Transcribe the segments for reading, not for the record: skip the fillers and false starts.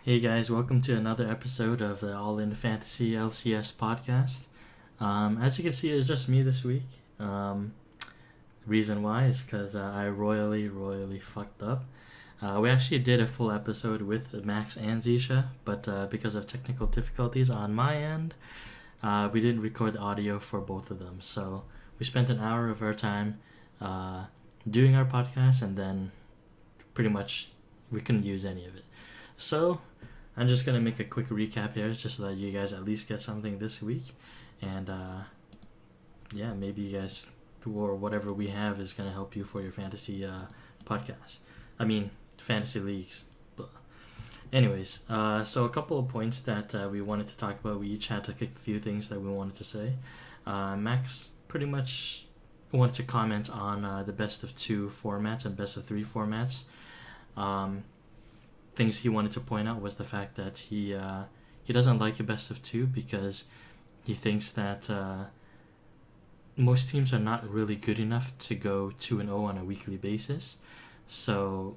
Hey guys, welcome to another episode of the All.In Fantasy LCS podcast. As you can see, it's just me this week. Reason why is because I royally fucked up. We actually did a full episode with Max and Zisha, but because of technical difficulties on my end, we didn't record the audio for both of them. So we spent an hour of our time doing our podcast, and then pretty much we couldn't use any of it. So I'm just gonna make a quick recap here, just so that you guys at least get something this week, and yeah, maybe you guys or whatever we have is gonna help you for your fantasy podcast. I mean, fantasy leagues. But anyways, so a couple of points that we wanted to talk about. We each had a few things that we wanted to say. Max pretty much wanted to comment on the best of 2 formats and best of 3 formats. Things he wanted to point out was the fact that he doesn't like a best of 2 because he thinks that most teams are not really good enough to go 2-0 on a weekly basis. So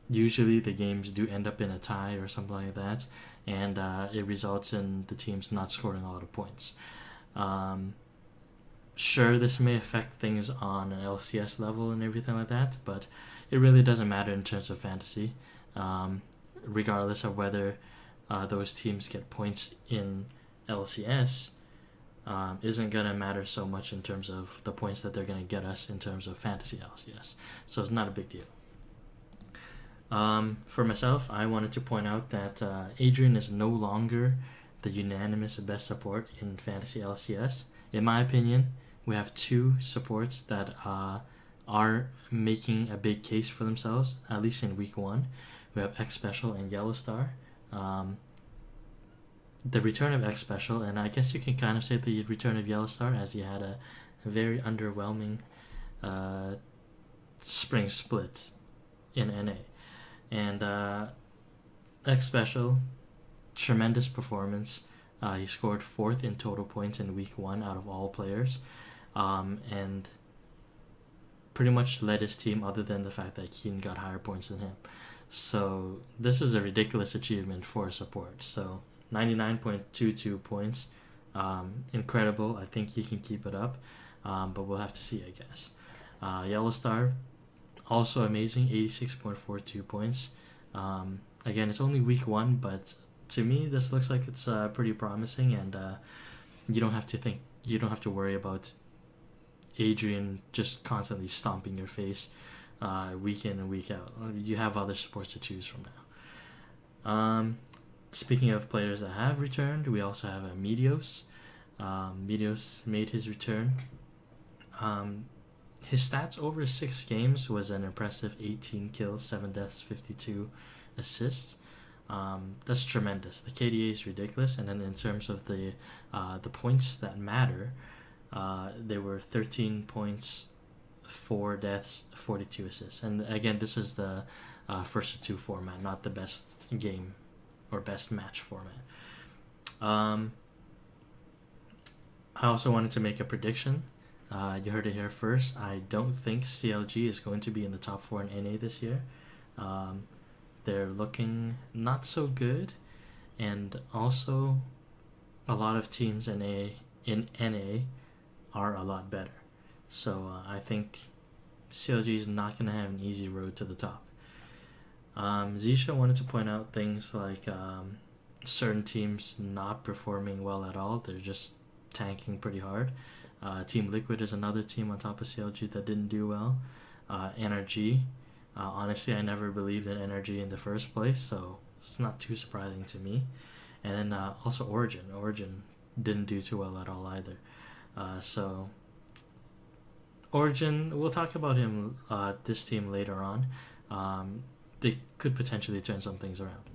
usually the games do end up in a tie or something like that, and it results in the teams not scoring a lot of points. Sure, this may affect things on an LCS level and everything like that, but it really doesn't matter in terms of fantasy. Regardless of whether those teams get points in LCS, isn't going to matter so much in terms of the points that they're going to get us in terms of fantasy LCS. So it's not a big deal. For myself, I wanted to point out that Adrian is no longer the unanimous best support in fantasy LCS. In my opinion, we have 2 supports that are making a big case for themselves, at least in week 1. We have X Special and Yellow Star. The return of X Special, and I guess you can kind of say the return of Yellow Star, as he had a very underwhelming spring split in NA. And X Special, tremendous performance. He scored 4th in total points in week 1 out of all players, and pretty much led his team, other than the fact that Keen got higher points than him. So this is a ridiculous achievement for support. So 99.22 points, incredible. I think he can keep it up, but we'll have to see, I guess. Yellow Star, also amazing, 86.42 points. Again, it's only week 1, but to me this looks like it's pretty promising, and you don't have to worry about Adrian just constantly stomping your face week in and week out. You have other supports to choose from now. Speaking of players that have returned, we also have Medios. Medios made his return. His stats over 6 games was an impressive 18 kills, 7 deaths, 52 assists. That's tremendous. The KDA is ridiculous, and then in terms of the points that matter, they were 13 points, 4 deaths, 42 assists. And again, this is the first of 2 format, not the best game or best match format. I also wanted to make a prediction. You heard it here first. I don't think CLG is going to be in the top 4 in NA this year. They're looking not so good, and also a lot of teams in NA are a lot better. So I think CLG is not going to have an easy road to the top. Zisha wanted to point out things like certain teams not performing well at all. They're just tanking pretty hard. Team Liquid is another team on top of CLG that didn't do well. NRG. Honestly, I never believed in NRG in the first place, so it's not too surprising to me. And then also Origin. Origin didn't do too well at all either. So Origin, we'll talk about him, this team later on. They could potentially turn some things around.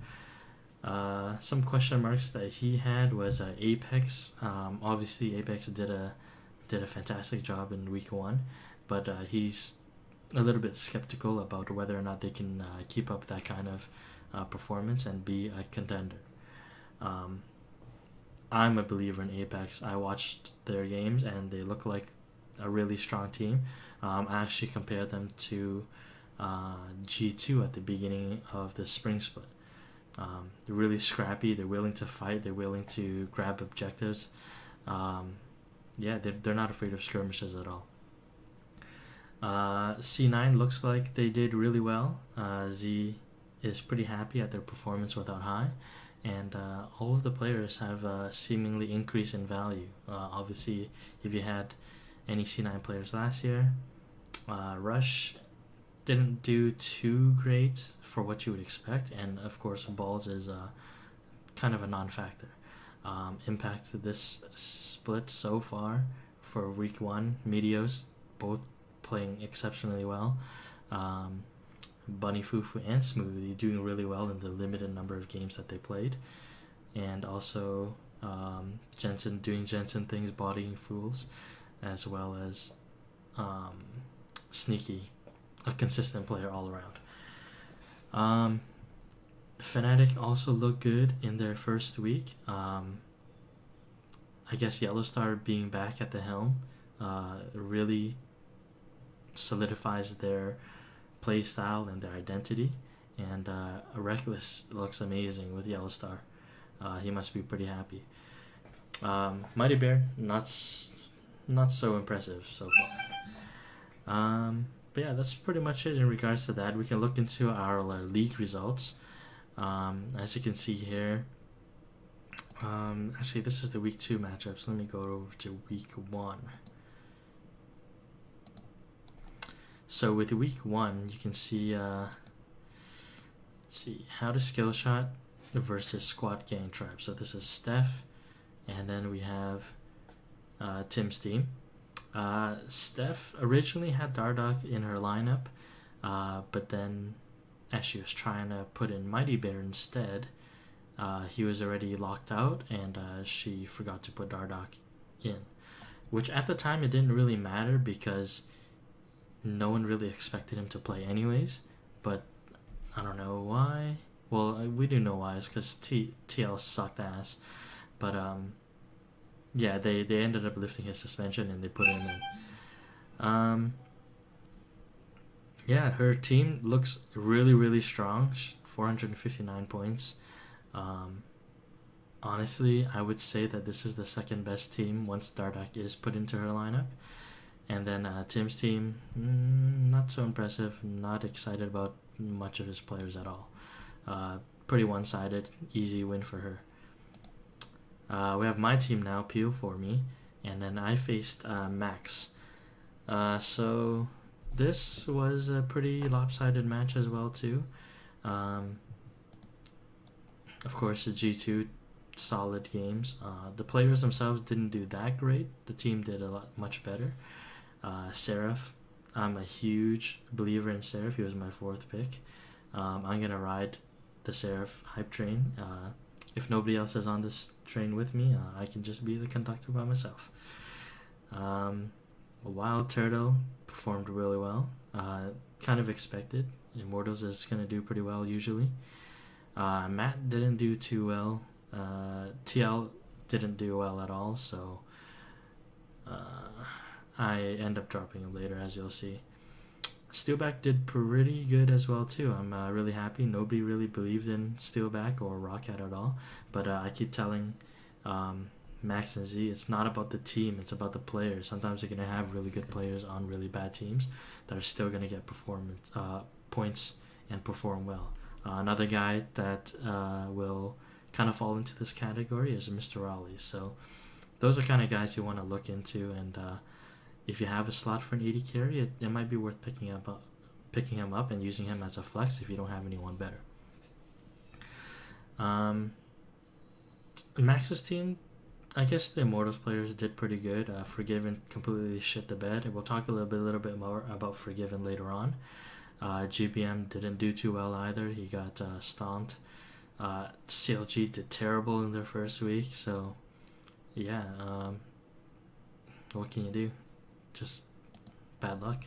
Some question marks that he had was Apex. Obviously, Apex did a fantastic job in week 1, but he's a little bit skeptical about whether or not they can keep up that kind of performance and be a contender. I'm a believer in Apex. I watched their games and they look like a really strong team. I actually compared them to G2 at the beginning of the spring split. They're really scrappy. They're willing to fight. They're willing to grab objectives. They're not afraid of skirmishes at all. C9 looks like they did really well. Z is pretty happy at their performance without high, and all of the players have seemingly increased in value. Obviously, if you had any C9 players last year, Rush didn't do too great for what you would expect, and of course, Balls is kind of a non-factor. Impact this split so far for week 1, Meteos both playing exceptionally well. Bunny Fufu and Smoothie doing really well in the limited number of games that they played, and also Jensen doing Jensen things, bodying fools, as well as Sneaky, a consistent player all around. Fnatic also looked good in their first week. I guess Yellowstar being back at the helm really solidifies their play style and their identity. And Reckless looks amazing with Yellowstar. He must be pretty happy. Mighty Bear, not so impressive so far. But yeah, that's pretty much it in regards to that. We can look into our league results. As you can see here, actually this is the week 2 matchups. Let me go over to week 1. So with week 1, you can see, let's see, how to skill shot versus squad gang tribe. So this is Steph, and then we have Tim's team. Steph originally had Dardoch in her lineup, but then as she was trying to put in Mighty Bear instead, he was already locked out, and she forgot to put Dardoch in. Which at the time it didn't really matter because no one really expected him to play anyways, but I don't know why. Well, we do know why. It's because TL sucked ass. But yeah, they ended up lifting his suspension and they put him in. Yeah, her team looks really, really strong. 459 points. Honestly, I would say that this is the second best team once Dardoch is put into her lineup. And then Tim's team, not so impressive. Not excited about much of his players at all. Pretty one-sided, easy win for her. We have my team now, Peel for me, and then I faced Max. So this was a pretty lopsided match as well too. Of course, the G2 solid games. The players themselves didn't do that great. The team did much better. Seraph, I'm a huge believer in Seraph. He was my 4th pick. I'm gonna ride the Seraph hype train. If nobody else is on this train with me, I can just be the conductor by myself. Wild Turtle performed really well. Kind of expected. Immortals is gonna do pretty well usually. Matt didn't do too well. TL didn't do well at all, so I end up dropping him later, as you'll see. Steelback did pretty good as well too. I'm really happy. Nobody really believed in Steelback or Rocket at all, but I keep telling Max and Z, it's not about the team, it's about the players. Sometimes you're gonna have really good players on really bad teams that are still gonna get performance points and perform well. Another guy that will kind of fall into this category is Mr. Raleigh. So those are kind of guys you want to look into, and if you have a slot for an 80 carry, it might be worth picking him up and using him as a flex if you don't have anyone better. Max's team, I guess the Immortals players did pretty good. Forgiven completely shit the bed. We'll talk a little bit more about Forgiven later on. GBM didn't do too well either. He got stomped. CLG did terrible in their first week, so yeah, what can you do? Just bad luck.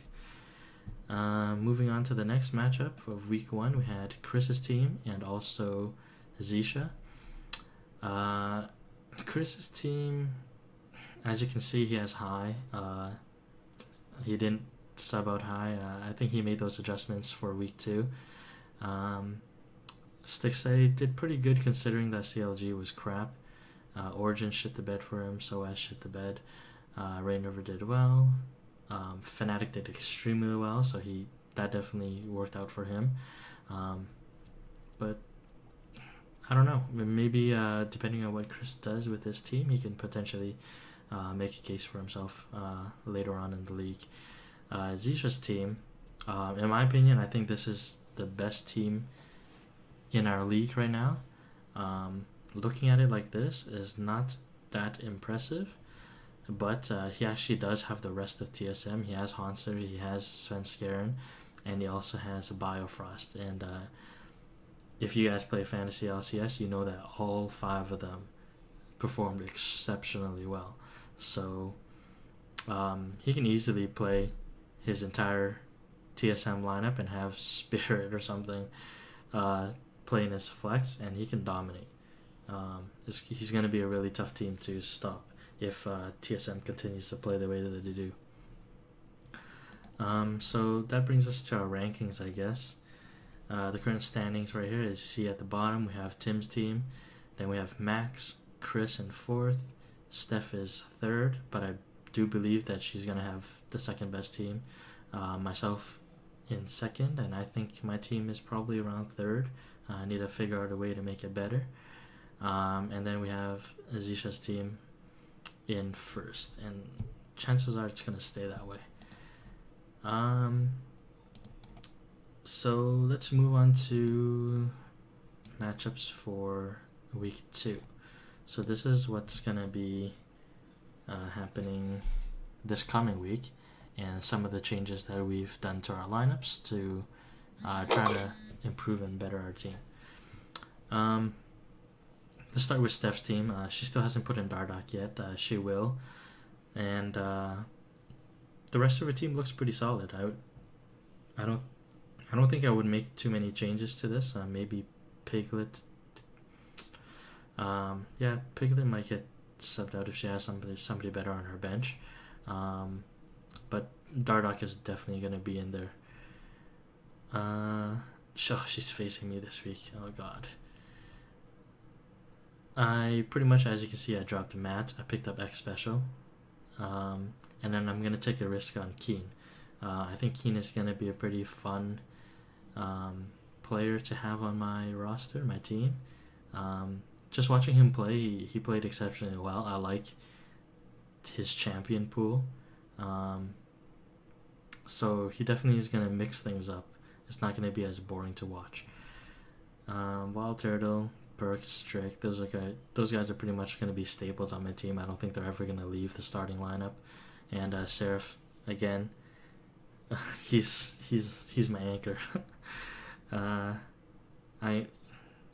Moving on to the next matchup of week 1, we had Chris's team and also Zisha. Chris's team, as you can see, he has high. He didn't sub out high. I think he made those adjustments for week 2. Stixay did pretty good considering that CLG was crap. Origin shit the bed for him, SOAS shit the bed. Rainover did well. Fnatic did extremely well, so that definitely worked out for him. But I don't know. Maybe depending on what Chris does with his team, he can potentially make a case for himself later on in the league. Zisha's team, in my opinion, I think this is the best team in our league right now. Looking at it like this is not that impressive, but he actually does have the rest of TSM. He has Hanser, he has Svenskeren, and he also has Biofrost. And if you guys play Fantasy LCS, you know that all 5 of them performed exceptionally well. So he can easily play his entire TSM lineup and have Spirit or something playing his flex, and he can dominate. He's going to be a really tough team to stop if TSM continues to play the way that they do. So that brings us to our rankings, I guess. The current standings right here, as you see at the bottom, we have Tim's team. Then we have Max, Chris in 4th. Steph is 3rd, but I do believe that she's going to have the second best team. Myself in 2nd, and I think my team is probably around 3rd. I need to figure out a way to make it better. And then we have Azisha's team in 1st, and chances are it's going to stay that way. So let's move on to matchups for week 2. So this is what's going to be happening this coming week, and some of the changes that we've done to our lineups to try to improve and better our team. Let's start with Steph's team. She still hasn't put in Dardoch yet. She will. And the rest of her team looks pretty solid. I don't think I would make too many changes to this. Maybe Piglet. Piglet might get subbed out if she has somebody better on her bench. But Dardoch is definitely going to be in there. She's facing me this week. Oh god. I pretty much, as you can see, I dropped Matt. I picked up X Special. And then I'm going to take a risk on Keen. I think Keen is going to be a pretty fun player to have on my roster, my team. Just watching him play, he played exceptionally well. I like his champion pool. So he definitely is going to mix things up. It's not going to be as boring to watch. Wild Turtle, Burke, Strick, those guys are pretty much going to be staples on my team. I don't think they're ever going to leave the starting lineup. And Seraph, again, he's my anchor.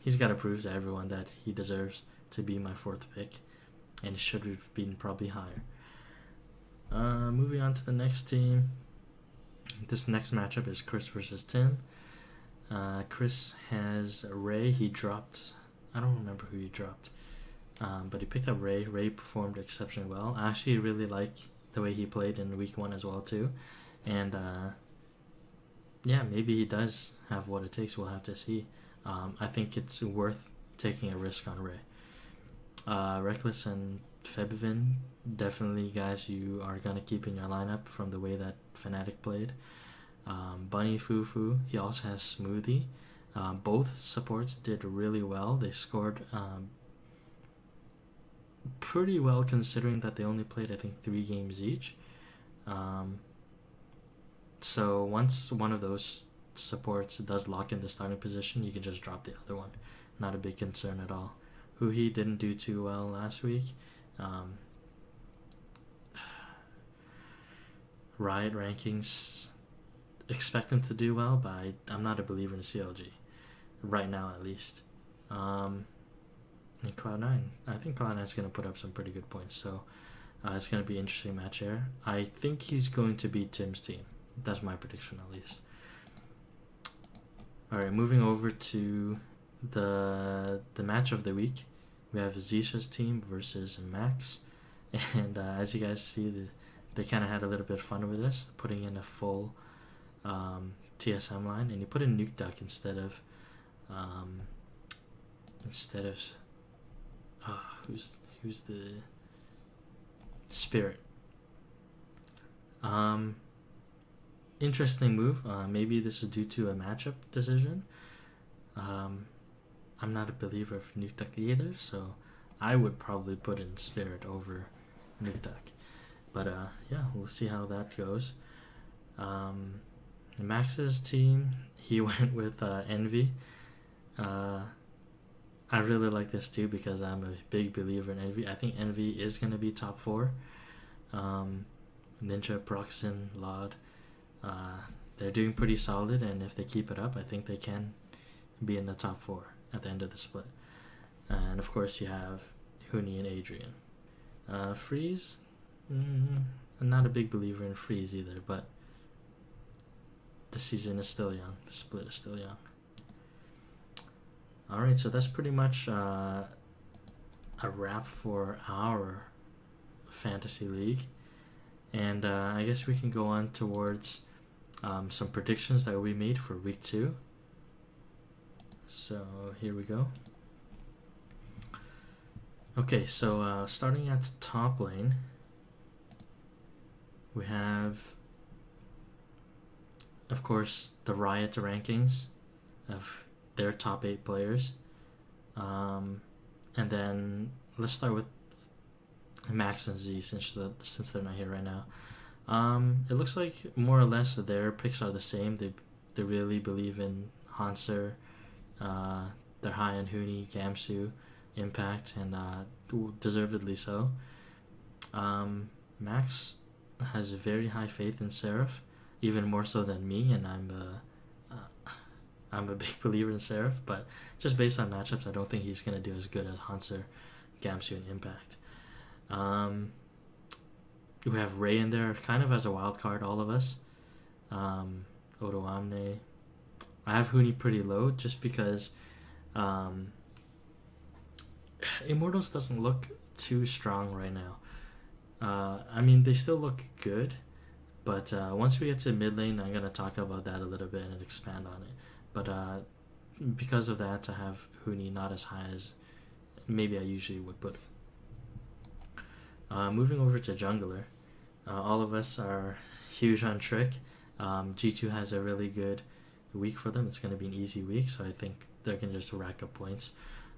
He's got to prove to everyone that he deserves to be my 4th pick, and it should have been probably higher. Moving on to the next team. This next matchup is Chris versus Tim. Chris has Ray. He dropped, I don't remember who he dropped, but he picked up Ray. Ray performed exceptionally well. I actually really like the way he played in week 1 as well too, and maybe he does have what it takes. We'll have to see. I think it's worth taking a risk on Ray. Reckless and Febvin, definitely guys you are going to keep in your lineup from the way that Fnatic played. Bunny Fufu, he also has Smoothie. Both supports did really well. They scored pretty well considering that they only played, I think, 3 games each. So once one of those supports does lock in the starting position, you can just drop the other one. Not a big concern at all. Huhi didn't do too well last week. Riot rankings expect him to do well, but I'm not a believer in CLG right now, at least. And Cloud9, I think Cloud9 is going to put up some pretty good points, so it's going to be an interesting match here. I think he's going to beat Tim's team. That's my prediction, at least. Alright, moving over to the match of the week. We have Zisha's team versus Max, and as you guys see, they kind of had a little bit of fun with this, putting in a full TSM line, and he put in Nuke Duck instead of instead of who's the Spirit. Interesting move. Maybe this is due to a matchup decision. I'm not a believer of Nutak either, so I would probably put in Spirit over Nutak. But yeah, we'll see how that goes. Max's team, he went with Envy. I really like this too because I'm a big believer in Envy. I think Envy is going to be top 4. Ninja, Proxen, Laud, they're doing pretty solid, and if they keep it up, I think they can be in the top 4 at the end of the split. And of course you have Huni and Adrian. Freeze, I'm not a big believer in Freeze either, but the season is still young. The split is still young. Alright, so that's pretty much a wrap for our fantasy league. And I guess we can go on towards some predictions that we made for week 2. So here we go. Okay, so starting at the top lane, we have, of course, the Riot rankings of their top 8 players. And then let's start with Max and Z since they're not here right now. It looks like more or less their picks are the same. They really believe in Hanser. They're high on Huni, Gamsu, Impact, and deservedly so. Max has very high faith in Seraph, even more so than me, and I'm a big believer in Seraph, but just based on matchups, I don't think he's going to do as good as Hanser, Gamsu, and Impact. We have Ray in there, kind of as a wild card, all of us. Odo Amne. I have Huni pretty low, just because Immortals doesn't look too strong right now. I mean, they still look good, but once we get to mid lane, I'm going to talk about that a little bit and expand on it. But because of that, I have Huni not as high as maybe I usually would put. Moving over to jungler, all of us are huge on Trick. G2 has a really good week for them. It's going to be an easy week, so I think they can just rack up points.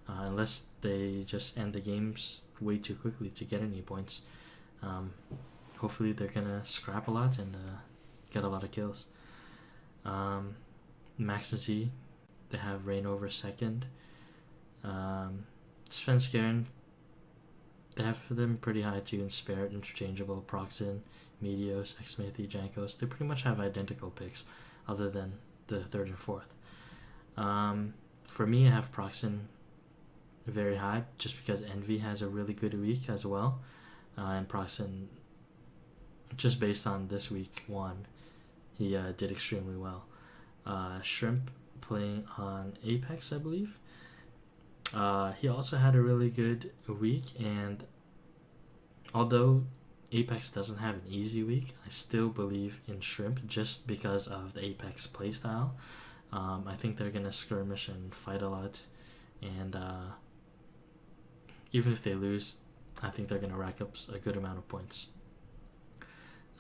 Unless they just end the games way too quickly to get any points. Hopefully they're going to scrap a lot and get a lot of kills. Max and Z, they have Rain over second. Svenskeren, they have them pretty high too in Spirit, Interchangeable, Proxen, Meteos, Xmithy, Jankos. They pretty much have identical picks other than the 3rd and 4th. For me, I have Proxen very high just because Envy has a really good week as well. And Proxen, just based on this week 1, he did extremely well. Shrimp playing on Apex, I believe. He also had a really good week, and although Apex doesn't have an easy week, I still believe in Shrimp just because of the Apex playstyle. I think they're going to skirmish and fight a lot, and even if they lose, I think they're going to rack up a good amount of points.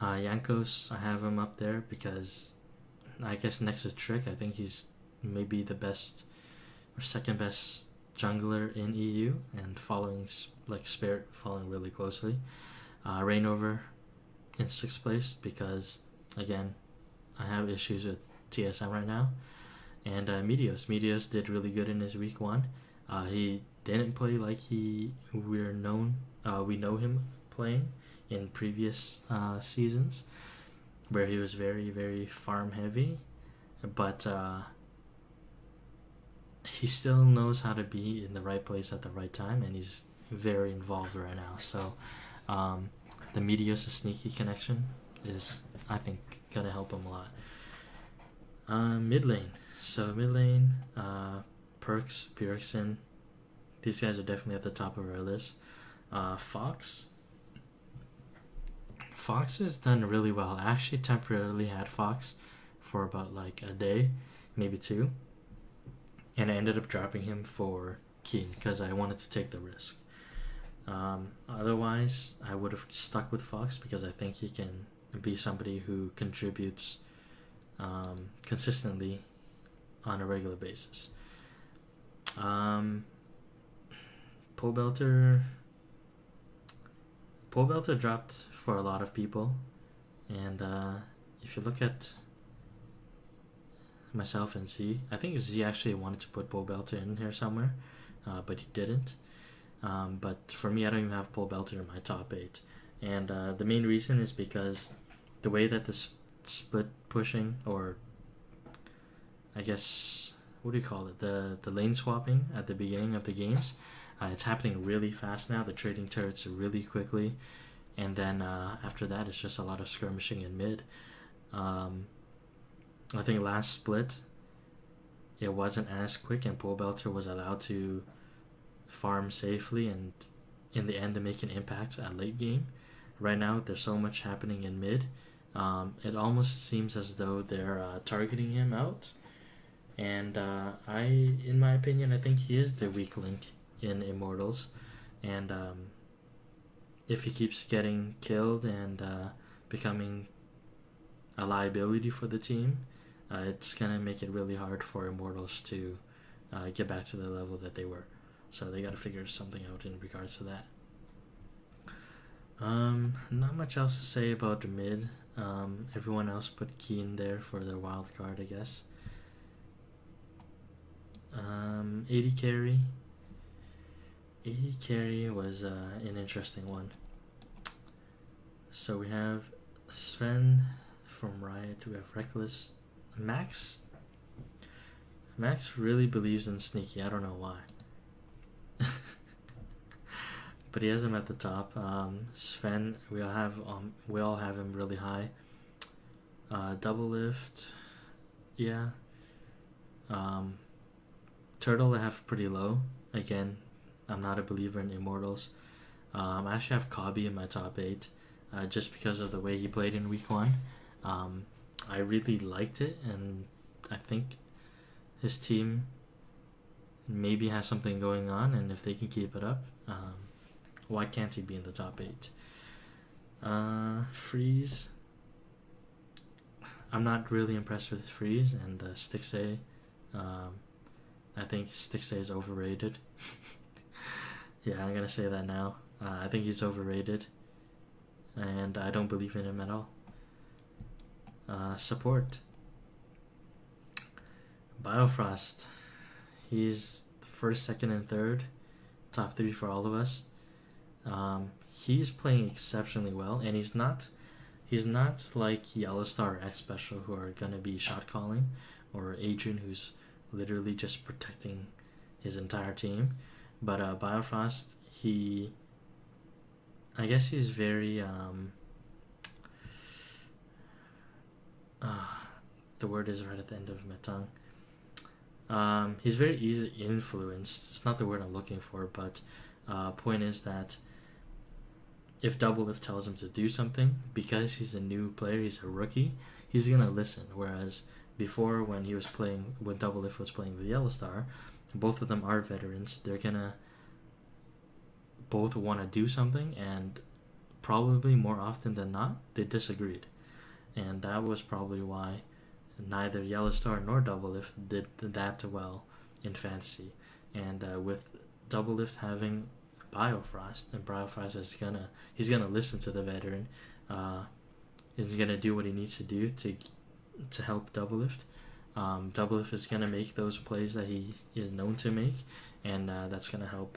Jankos, I have him up there because I guess next to Trick, I think he's maybe the best or second best jungler in EU, and following like Spirit following really closely. Rainover in 6th place because again I have issues with TSM right now. And Meteos did really good in his week 1. He didn't play like we know him playing in previous seasons, where he was very, very farm heavy, but he still knows how to be in the right place at the right time, and he's very involved right now. So the Meteos to Sneaky connection is, I think, gonna help him a lot. Mid lane. So mid lane, Perks, Bjergsen, these guys are definitely at the top of our list. Fox has done really well. I actually temporarily had Fox for about like a day, maybe 2, and I ended up dropping him for Keen because I wanted to take the risk. Otherwise, I would have stuck with Fox because I think he can be somebody who contributes consistently on a regular basis. Paul Belter dropped for a lot of people, and if you look at myself and Z, I think Z actually wanted to put Paul Belter in here somewhere, but he didn't. But for me, I don't even have Paul Belter in my top 8, and the main reason is because the way that the split pushing, or I guess, what do you call it, the lane swapping at the beginning of the games, it's happening really fast now. The trading turrets really quickly, and then after that it's just a lot of skirmishing in mid. I think last split it wasn't as quick, and Paul Belter was allowed to farm safely and in the end to make an impact at late game. Right now there's so much happening in mid, it almost seems as though they're targeting him out, and in my opinion, I think he is the weak link in Immortals, and if he keeps getting killed and becoming a liability for the team, it's gonna make it really hard for Immortals to get back to the level that they were. So they got to figure something out in regards to that. Not much else to say about the mid. Everyone else put Keen there for their wild card, I guess. 80 carry. 80 carry was an interesting one. So we have Sven from Riot. We have Reckless. Max really believes in Sneaky. I don't know why. But he has him at the top. Sven, we all have him really high. Double lift, yeah. Turtle I have pretty low. Again, I'm not a believer in Immortals. I actually have Kabi in my top 8, just because of the way he played in week 1. I really liked it, and I think his team maybe has something going on, and if they can keep it up, why can't he be in the top 8? Freeze. I'm not really impressed with Freeze, and Stixay. I think Stixay is overrated. Yeah, I'm gonna say that now. I think he's overrated, and I don't believe in him at all. Support. Biofrost. He's first, second, and third. Top 3 for all of us. He's playing exceptionally well, and he's not like Yellowstar or X Special, who are gonna be shot calling, or Adrian, who's literally just protecting his entire team. But Biofrost, I guess he's very the word is right at the end of my tongue. He's very easily influenced. It's not the word I'm looking for, but point is that if Doublelift tells him to do something, because he's a new player, he's a rookie, he's gonna listen. Whereas before, when Doublelift was playing with Yellowstar, both of them are veterans. They're gonna both want to do something, and probably more often than not, they disagreed, and that was probably why neither Yellowstar nor Doublelift did that well in fantasy. And with Doublelift having Biofrost, and Biofrost he's gonna listen to the veteran, he's gonna do what he needs to do to help Doublelift. Doublelift is gonna make those plays that he is known to make, and that's gonna help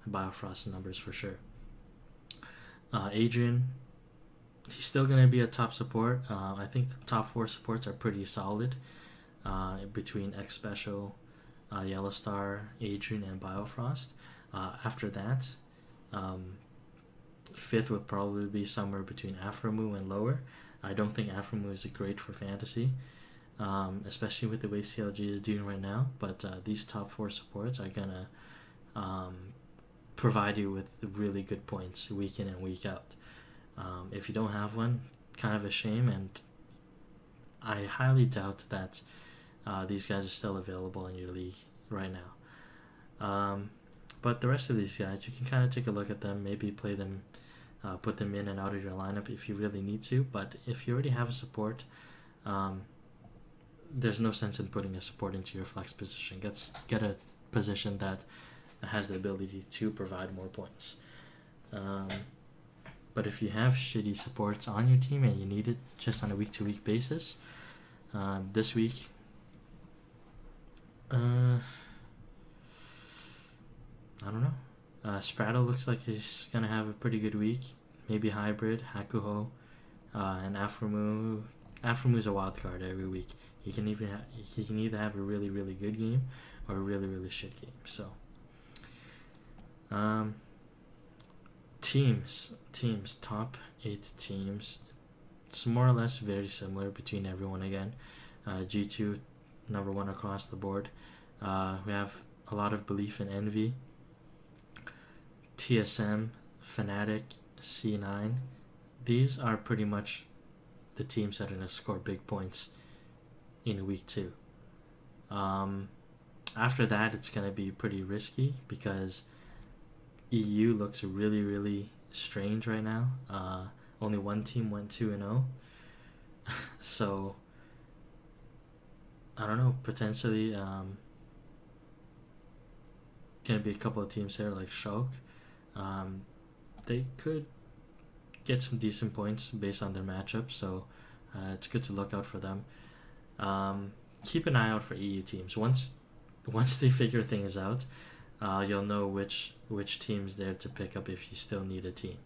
Biofrost's numbers for sure. Adrian, he's still gonna be a top support. I think the top 4 supports are pretty solid, between X Special, Yellowstar, Adrian, and Biofrost. After that, 5th would probably be somewhere between Afromu and lower. I don't think Afromu is great for fantasy, especially with the way CLG is doing right now. But these top 4 supports are gonna provide you with really good points week in and week out. If you don't have one, kind of a shame, and I highly doubt that these guys are still available in your league right now. But the rest of these guys, you can kind of take a look at them, maybe play them, put them in and out of your lineup if you really need to. But if you already have a support, there's no sense in putting a support into your flex position. Get a position that has the ability to provide more points. But if you have shitty supports on your team and you need it just on a week-to-week basis, this week, I don't know. Spraddle looks like he's gonna have a pretty good week. Maybe hybrid, Hakuho, and Aphromoo. Aphromu's a wild card every week. He can either have a really really good game or a really really shit game. So, teams, top 8 teams. It's more or less very similar between everyone again. G2, number 1 across the board. We have a lot of belief in Envy. TSM, Fnatic, C9. These are pretty much the teams that are going to score big points in week 2. After that, it's going to be pretty risky because EU looks really, really strange right now. Only one team went 2-0. So, I don't know, potentially going to be a couple of teams there like Shulk. They could get some decent points based on their matchup, so it's good to look out for them. Keep an eye out for EU teams. Once they figure things out, you'll know which team's there to pick up if you still need a team.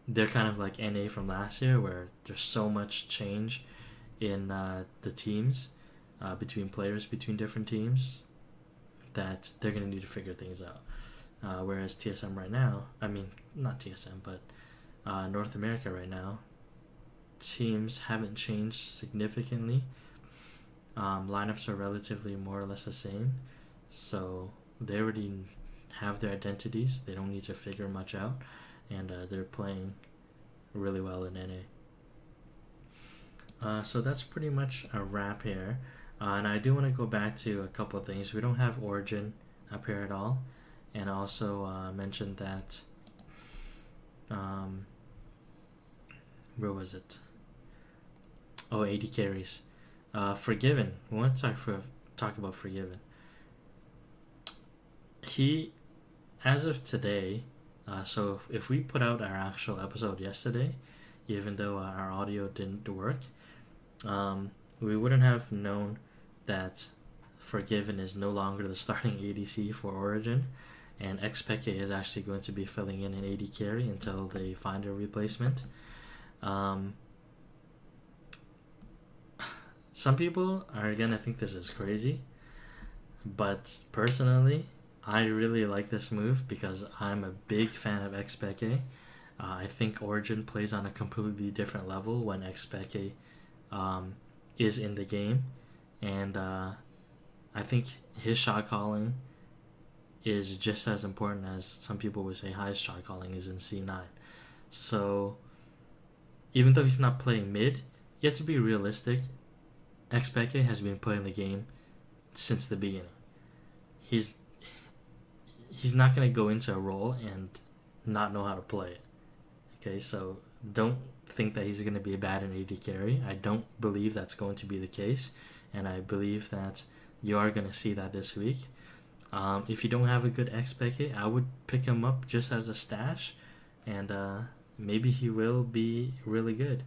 They're kind of like NA from last year, where there's so much change in the teams between players between different teams that they're going to need to figure things out. Whereas TSM right now, I mean, not TSM, but North America right now, teams haven't changed significantly. Lineups are relatively more or less the same, so they already have their identities. They don't need to figure much out, and they're playing really well in NA. So that's pretty much a wrap here. And I do want to go back to a couple of things. We don't have Origin up here at all. And I also mentioned that, where was it? Oh, 80 carries. Forgiven. We want to talk about Forgiven. He, as of today, so if we put out our actual episode yesterday, even though our audio didn't work, we wouldn't have known that Forgiven is no longer the starting ADC for Origin, and Xpeke is actually going to be filling in an AD carry until they find a replacement. Some people are gonna think this is crazy, but personally, I really like this move because I'm a big fan of Xpeke. I think Origin plays on a completely different level when Xpeke is in the game, and I think his shot calling is just as important as some people would say High's shot calling is in C9. So even though he's not playing mid, you have to be realistic. Xpeke has been playing the game since the beginning. He's not going to go into a role and not know how to play it. Okay, so don't think that he's going to be bad in AD carry. I don't believe that's going to be the case, and I believe that you are going to see that this week. If you don't have a good Xpeke, I would pick him up just as a stash, and maybe he will be really good.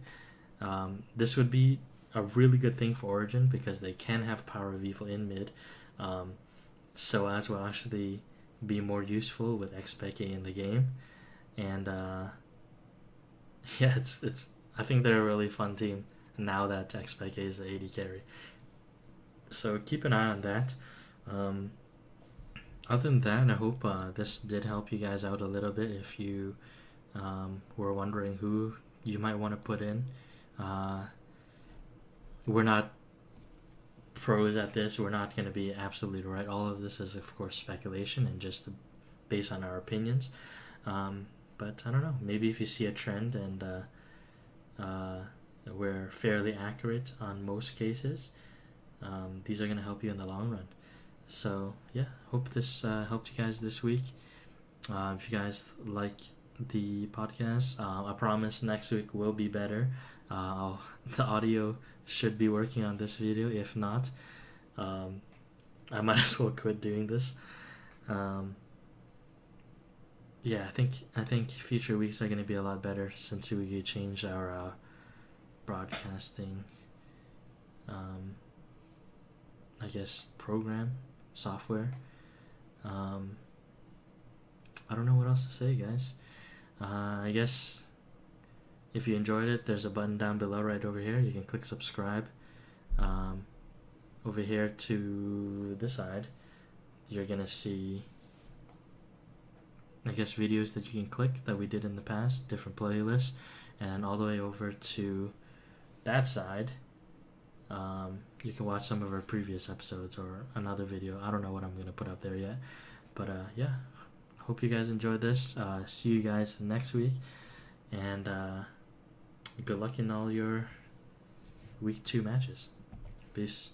This would be a really good thing for Origin because they can have Power of Evil in mid, so as will actually be more useful with Xpeke in the game, and yeah, it's. I think they're a really fun team now that Xpeke is the AD carry. So keep an eye on that. Other than that, I hope this did help you guys out a little bit. If you were wondering who you might want to put in, we're not pros at this. We're not going to be absolutely right. All of this is, of course, speculation and just based on our opinions. But I don't know. Maybe if you see a trend and we're fairly accurate on most cases, these are going to help you in the long run. So yeah, hope this helped you guys this week. If you guys like the podcast, I promise next week will be better. The audio should be working on this video. If not, I might as well quit doing this. Yeah, I think future weeks are gonna be a lot better since we changed our broadcasting, I guess, program software. I don't know what else to say, guys. I guess if you enjoyed it, there's a button down below right over here. You can click subscribe. Over here to the side, you're gonna see, I guess, videos that you can click that we did in the past, different playlists, and all the way over to that side, you can watch some of our previous episodes or another video. I don't know what I'm gonna put up there yet, but yeah, hope you guys enjoyed this. See you guys next week, and good luck in all your week 2 matches. Peace.